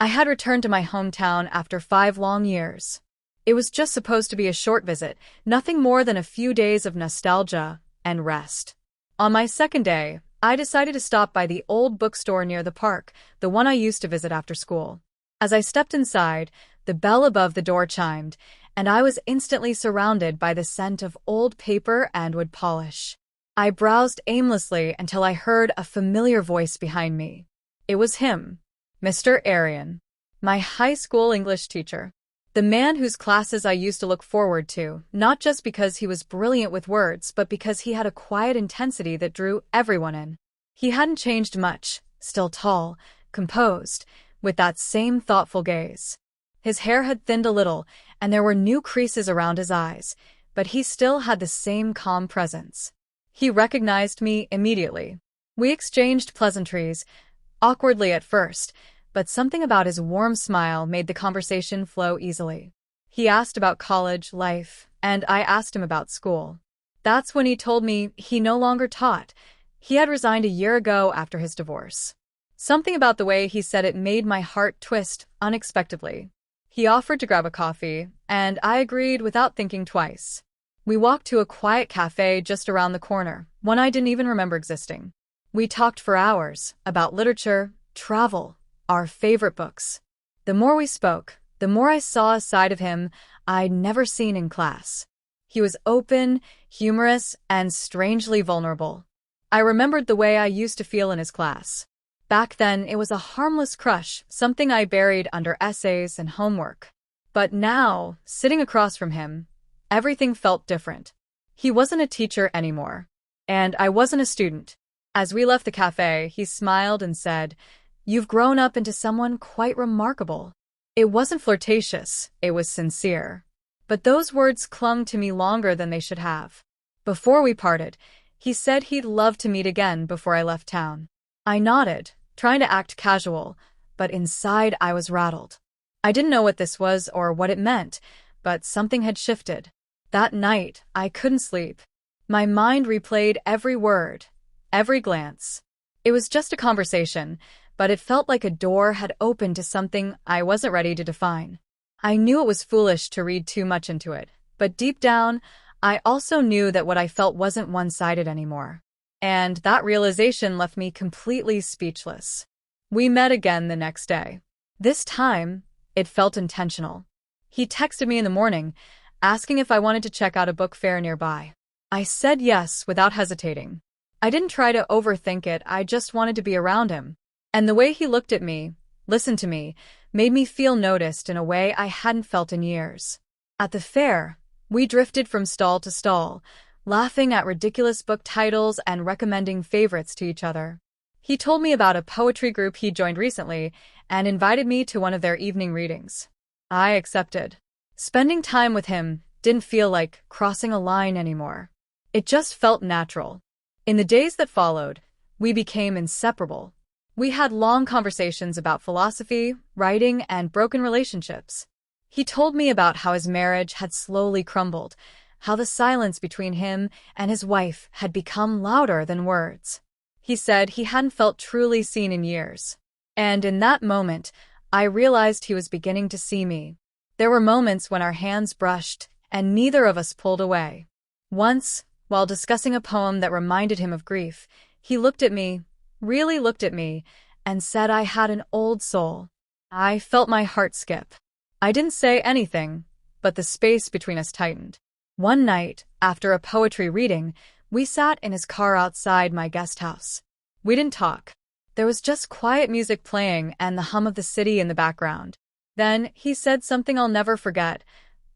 I had returned to my hometown after 5 long years. It was just supposed to be a short visit, nothing more than a few days of nostalgia and rest. On my second day, I decided to stop by the old bookstore near the park, the one I used to visit after school. As I stepped inside, the bell above the door chimed, and I was instantly surrounded by the scent of old paper and wood polish. I browsed aimlessly until I heard a familiar voice behind me. It was him, Mr. Arian, my high school English teacher. The man whose classes I used to look forward to, not just because he was brilliant with words, but because he had a quiet intensity that drew everyone in. He hadn't changed much, still tall, composed, with that same thoughtful gaze. His hair had thinned a little, and there were new creases around his eyes, but he still had the same calm presence. He recognized me immediately. We exchanged pleasantries, awkwardly at first, but something about his warm smile made the conversation flow easily. He asked about college life, and I asked him about school. That's when he told me he no longer taught. He had resigned a year ago after his divorce. Something about the way he said it made my heart twist unexpectedly. He offered to grab a coffee, and I agreed without thinking twice. We walked to a quiet cafe just around the corner, one I didn't even remember existing. We talked for hours about literature, travel, our favorite books. The more we spoke, the more I saw a side of him I'd never seen in class. He was open, humorous, and strangely vulnerable. I remembered the way I used to feel in his class. Back then, it was a harmless crush, something I buried under essays and homework. But now, sitting across from him, everything felt different. He wasn't a teacher anymore, and I wasn't a student. As we left the cafe, he smiled and said, "You've grown up into someone quite remarkable." It wasn't flirtatious, it was sincere. But those words clung to me longer than they should have. Before we parted, he said he'd love to meet again before I left town. I nodded, trying to act casual, but inside I was rattled. I didn't know what this was or what it meant, but something had shifted. That night, I couldn't sleep. My mind replayed every word, every glance. It was just a conversation, but it felt like a door had opened to something I wasn't ready to define. I knew it was foolish to read too much into it, but deep down, I also knew that what I felt wasn't one-sided anymore. And that realization left me completely speechless. We met again the next day. This time, it felt intentional. He texted me in the morning, asking if I wanted to check out a book fair nearby. I said yes without hesitating. I didn't try to overthink it, I just wanted to be around him. And the way he looked at me, listened to me, made me feel noticed in a way I hadn't felt in years. At the fair, we drifted from stall to stall, laughing at ridiculous book titles and recommending favorites to each other. He told me about a poetry group he joined recently and invited me to one of their evening readings. I accepted. Spending time with him didn't feel like crossing a line anymore. It just felt natural. In the days that followed, we became inseparable. We had long conversations about philosophy, writing, and broken relationships. He told me about how his marriage had slowly crumbled, how the silence between him and his wife had become louder than words. He said he hadn't felt truly seen in years. And in that moment, I realized he was beginning to see me. There were moments when our hands brushed, and neither of us pulled away. Once, while discussing a poem that reminded him of grief, he looked at me, really looked at me, and said I had an old soul. I felt my heart skip. I didn't say anything, but the space between us tightened. One night, after a poetry reading, we sat in his car outside my guest house. We didn't talk. There was just quiet music playing and the hum of the city in the background. Then he said something I'll never forget.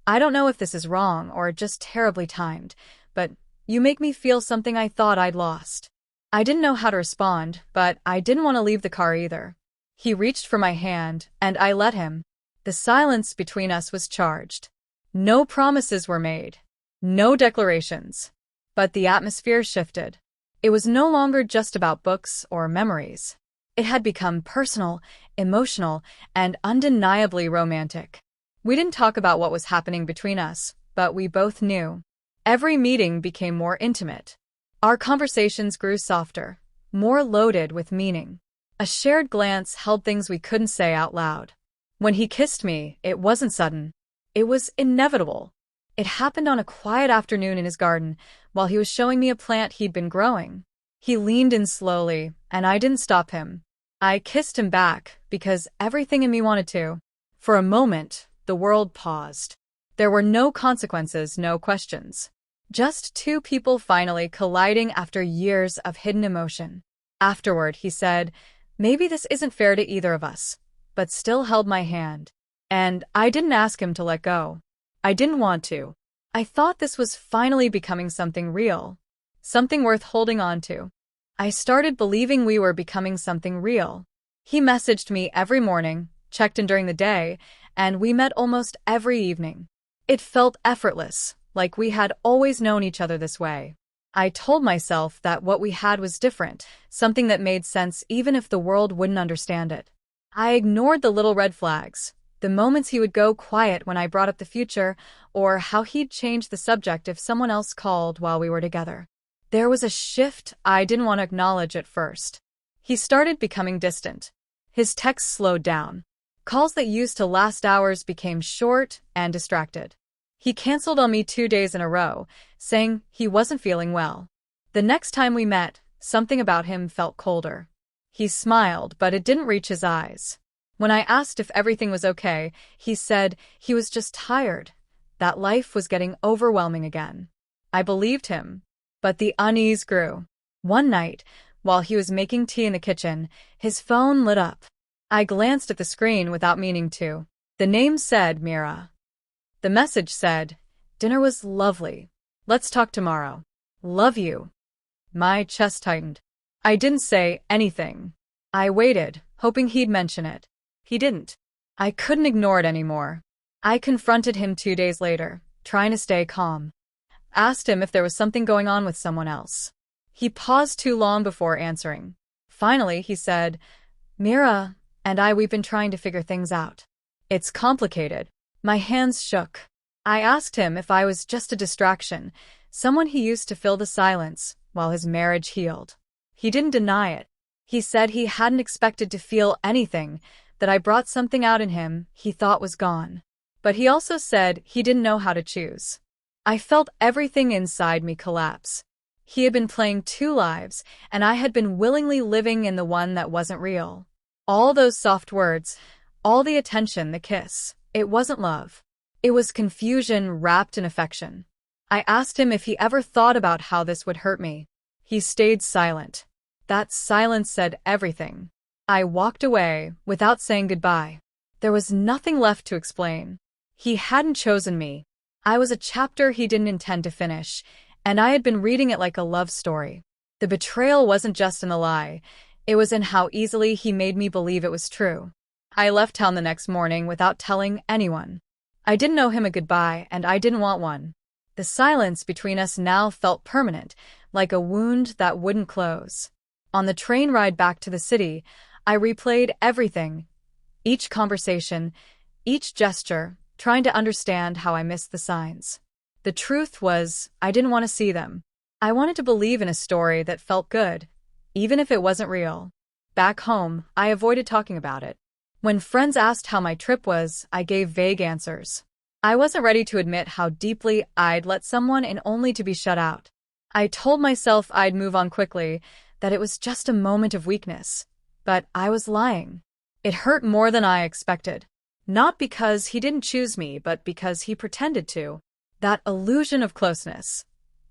"I don't know if this is wrong or just terribly timed, but you make me feel something I thought I'd lost." I didn't know how to respond, but I didn't want to leave the car either. He reached for my hand, and I let him. The silence between us was charged. No promises were made. No declarations. But the atmosphere shifted. It was no longer just about books or memories. It had become personal, emotional, and undeniably romantic. We didn't talk about what was happening between us, but we both knew. Every meeting became more intimate. Our conversations grew softer, more loaded with meaning. A shared glance held things we couldn't say out loud. When he kissed me, it wasn't sudden. It was inevitable. It happened on a quiet afternoon in his garden, while he was showing me a plant he'd been growing. He leaned in slowly, and I didn't stop him. I kissed him back, because everything in me wanted to. For a moment, the world paused. There were no consequences, no questions. Just two people finally colliding after years of hidden emotion. Afterward, he said, "Maybe this isn't fair to either of us," but still held my hand. And I didn't ask him to let go. I didn't want to. I thought this was finally becoming something real. Something worth holding on to. I started believing we were becoming something real. He messaged me every morning, checked in during the day, and we met almost every evening. It felt effortless, like we had always known each other this way. I told myself that what we had was different, something that made sense even if the world wouldn't understand it. I ignored the little red flags, the moments he would go quiet when I brought up the future, or how he'd change the subject if someone else called while we were together. There was a shift I didn't want to acknowledge at first. He started becoming distant. His texts slowed down. Calls that used to last hours became short and distracted. He canceled on me 2 days in a row, saying he wasn't feeling well. The next time we met, something about him felt colder. He smiled, but it didn't reach his eyes. When I asked if everything was okay, he said he was just tired, that life was getting overwhelming again. I believed him, but the unease grew. One night, while he was making tea in the kitchen, his phone lit up. I glanced at the screen without meaning to. The name said Mira. The message said, "Dinner was lovely. Let's talk tomorrow. Love you." My chest tightened. I didn't say anything. I waited, hoping he'd mention it. He didn't. I couldn't ignore it anymore. I confronted him 2 days later, trying to stay calm. Asked him if there was something going on with someone else. He paused too long before answering. Finally, he said, "Mira and we've been trying to figure things out. It's complicated." My hands shook. I asked him if I was just a distraction, someone he used to fill the silence while his marriage healed. He didn't deny it. He said he hadn't expected to feel anything, that I brought something out in him he thought was gone. But he also said he didn't know how to choose. I felt everything inside me collapse. He had been playing 2 lives, and I had been willingly living in the one that wasn't real. All those soft words, all the attention, the kiss, it wasn't love. It was confusion wrapped in affection. I asked him if he ever thought about how this would hurt me. He stayed silent. That silence said everything. I walked away without saying goodbye. There was nothing left to explain. He hadn't chosen me. I was a chapter he didn't intend to finish, and I had been reading it like a love story. The betrayal wasn't just in the lie. It was in how easily he made me believe it was true. I left town the next morning without telling anyone. I didn't owe him a goodbye, and I didn't want one. The silence between us now felt permanent, like a wound that wouldn't close. On the train ride back to the city, I replayed everything, each conversation, each gesture, trying to understand how I missed the signs. The truth was, I didn't want to see them. I wanted to believe in a story that felt good, even if it wasn't real. Back home, I avoided talking about it. When friends asked how my trip was, I gave vague answers. I wasn't ready to admit how deeply I'd let someone in only to be shut out. I told myself I'd move on quickly, that it was just a moment of weakness. But I was lying. It hurt more than I expected. Not because he didn't choose me, but because he pretended to. That illusion of closeness.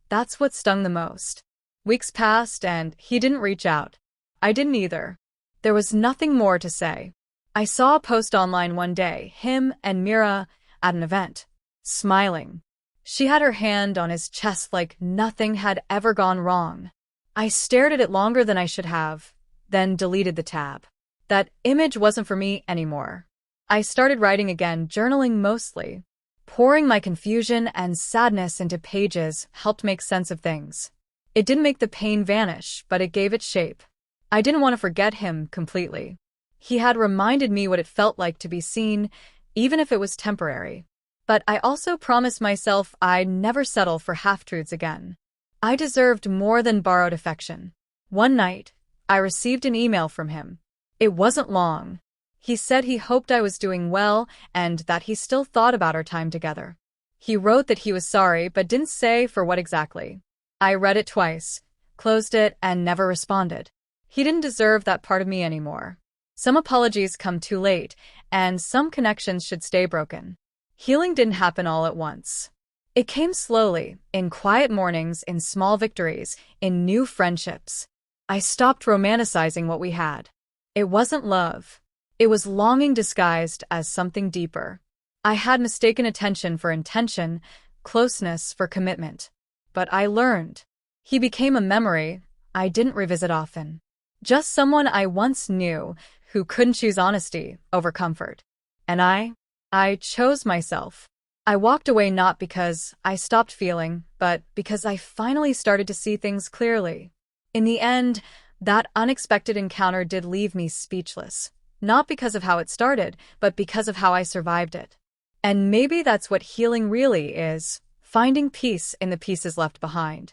That's what stung the most. Weeks passed and he didn't reach out. I didn't either. There was nothing more to say. I saw a post online one day, him and Mira at an event, smiling. She had her hand on his chest like nothing had ever gone wrong. I stared at it longer than I should have, then deleted the tab. That image wasn't for me anymore. I started writing again, journaling mostly. Pouring my confusion and sadness into pages helped make sense of things. It didn't make the pain vanish, but it gave it shape. I didn't want to forget him completely. He had reminded me what it felt like to be seen, even if it was temporary. But I also promised myself I'd never settle for half-truths again. I deserved more than borrowed affection. One night, I received an email from him. It wasn't long. He said he hoped I was doing well and that he still thought about our time together. He wrote that he was sorry but didn't say for what exactly. I read it twice, closed it, and never responded. He didn't deserve that part of me anymore. Some apologies come too late, and some connections should stay broken. Healing didn't happen all at once. It came slowly, in quiet mornings, in small victories, in new friendships. I stopped romanticizing what we had. It wasn't love. It was longing disguised as something deeper. I had mistaken attention for intention, closeness for commitment. But I learned. He became a memory I didn't revisit often. Just someone I once knew who couldn't choose honesty over comfort. And I chose myself. I walked away not because I stopped feeling, but because I finally started to see things clearly. In the end, that unexpected encounter did leave me speechless. Not because of how it started, but because of how I survived it. And maybe that's what healing really is, finding peace in the pieces left behind.